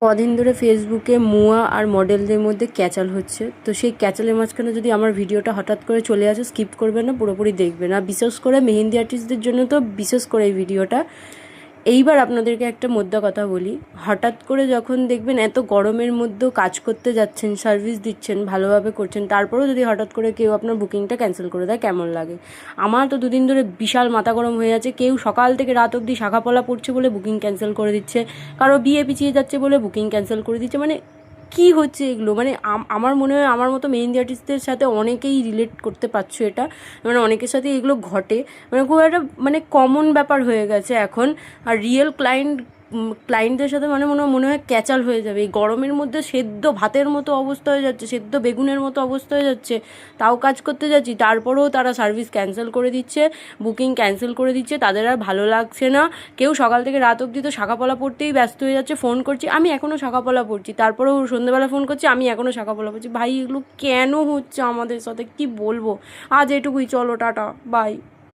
কদিন ধরে ফেসবুকে মুয়া আর মডেলদের মধ্যে ক্যাচাল হচ্ছে। তো সেই ক্যাচালের মাঝখানে যদি আমার ভিডিওটা হঠাৎ করে চলে আসে, স্কিপ করবেন না, পুরোপুরি দেখবেন। আর বিশেষ করে মেহেন্দি আর্টিস্টদের জন্য তো বিশেষ করে এই ভিডিওটা। এইবার আপনাদেরকে একটা মোদ্দা কথা বলি, হঠাৎ করে যখন দেখবেন এত গরমের মধ্যেও কাজ করতে যাচ্ছেন, সার্ভিস দিচ্ছেন, ভালোভাবে করছেন, তারপরেও যদি হঠাৎ করে কেউ আপনার বুকিংটা ক্যান্সেল করে দেয়, কেমন লাগে? আমার তো দুদিন ধরে বিশাল মাথা গরম হয়ে যাচ্ছে। কেউ সকাল থেকে রাত অবধি শাখাপলা পড়ছে বলে বুকিং ক্যান্সেল করে দিচ্ছে, কারো বিয়ে পিছিয়ে যাচ্ছে বলে বুকিং ক্যান্সেল করে দিচ্ছে। মানে কী হচ্ছে এগুলো? মানে আমার মনে হয় আমার মতো মেহেন্দি আর্টিস্টদের সাথে অনেকেই রিলেট করতে পারছো এটা। মানে অনেকের সাথে এগুলো ঘটে, মানে খুব একটা মানে কমন ব্যাপার হয়ে গেছে এখন। আর রিয়েল ক্লায়েন্টদের সাথে মানে মনে হয় ক্যাচাল হয়ে যাবে। এই গরমের মধ্যে সেদ্ধ ভাতের মতো অবস্থা হয়ে যাচ্ছে, সেদ্ধ বেগুনের মতো অবস্থা হয়ে যাচ্ছে। তাও কাজ করতে যাচ্ছি, তারপরেও তারা সার্ভিস ক্যান্সেল করে দিচ্ছে, বুকিং ক্যান্সেল করে দিচ্ছে। তাদের আর ভালো লাগছে না। কেউ সকাল থেকে রাত অবধি তো শাখাপলা পড়তেই ব্যস্ত হয়ে যাচ্ছে। ফোন করছি, আমি এখনও শাখাপলা পড়ছি, তারপরেও সন্ধ্যেবেলা ফোন করছি, আমি এখনও শাখাপলা পড়ছি। ভাই এগুলো কেন হচ্ছে আমাদের সাথে, কি বলবো? আজ এটুকুই, চলো টাটা, বাই।